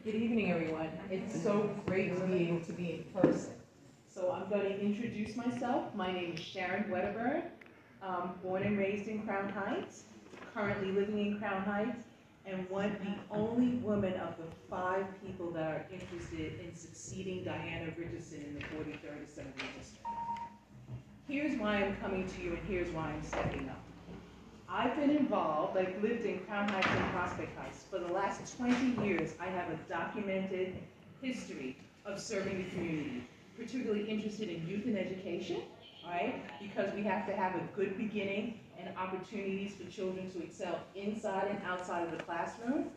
Good evening, everyone. It's so great to be able to be in person. So I'm going to introduce myself. My name is Sharon Wedderburn. Born and raised in Crown Heights, currently living in Crown Heights, and the only woman of the 5 people that are interested in succeeding Diana Richardson in the 43rd Assembly District. Here's why I'm coming to you, and here's why I'm stepping up. I've been involved, I've lived in Crown Heights and Prospect Heights. For the last 20 years, I have a documented history of serving the community, particularly interested in youth and education, right? Because we have to have a good beginning and opportunities for children to excel inside and outside of the classroom.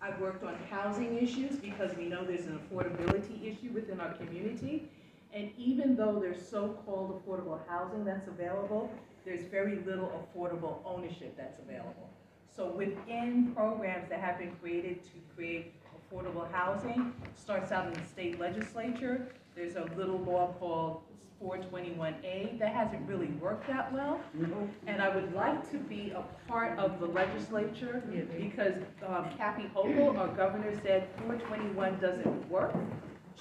I've worked on housing issues because we know there's an affordability issue within our community. And even though there's so-called affordable housing that's available, there's very little affordable ownership that's available. So within programs that have been created to create affordable housing, starts out in the state legislature. There's a little law called 421A that hasn't really worked that well. And I would like to be a part of the legislature because Kathy Hochul, our governor, said 421 doesn't work.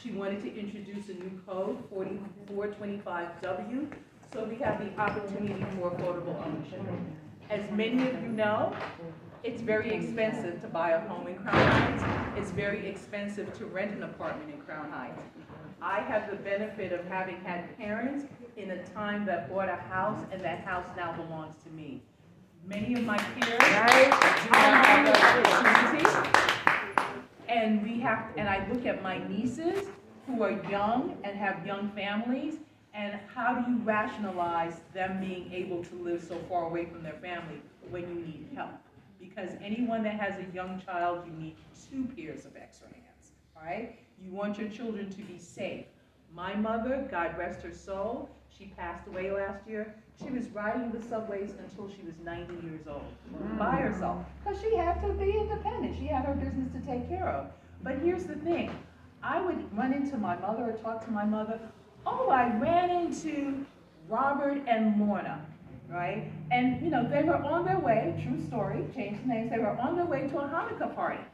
She wanted to introduce a new code, 4425W, so we have the opportunity for affordable ownership. As many of you know, it's very expensive to buy a home in Crown Heights. It's very expensive to rent an apartment in Crown Heights. I have the benefit of having had parents in a time that bought a house, and that house now belongs to me. Many of my peers do not have that opportunity. And I look at my nieces who are young and have young families, and how do you rationalize them being able to live so far away from their family when you need help? Because anyone that has a young child, you need 2 pairs of extra hands, all right? You want your children to be safe. My mother, God rest her soul, she passed away last year. She was riding the subways until she was 90 years old by herself because she had to be independent. She had her business to take care of. But here's the thing. I would run into my mother or talk to my mother. Oh, I ran into Robert and Lorna, right? And, you know, they were on their way, true story, changed the names, they were on their way to a Hanukkah party.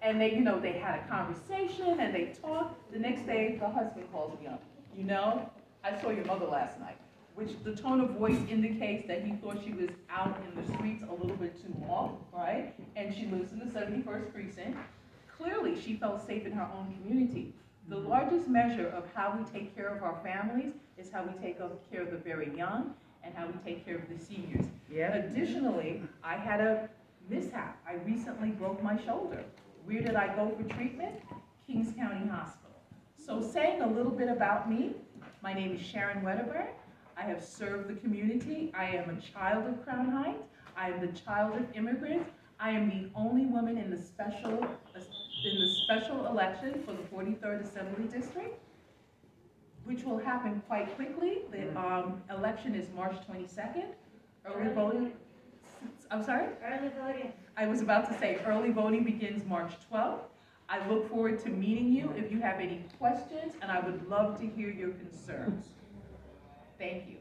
And they, you know, they had a conversation and they talked. The next day, the husband calls me up. You know, I saw your mother last night, which the tone of voice indicates that he thought she was out in the streets a little bit too long, right? And she lives in the 71st precinct. Clearly, she felt safe in her own community. The largest measure of how we take care of our families is how we take care of the very young and how we take care of the seniors. Yeah. Additionally, I had a mishap. I recently broke my shoulder. Where did I go for treatment? Kings County Hospital. So saying a little bit about me, my name is Sharon Wedderburn. I have served the community. I am a child of Crown Heights. I am the child of immigrants. I am the only woman in the special election for the 43rd Assembly District, which will happen quite quickly. The election is March 22nd. Early voting, I'm sorry? Early voting. I was about to say early voting begins March 12th. I look forward to meeting you if you have any questions, and I would love to hear your concerns. Thank you.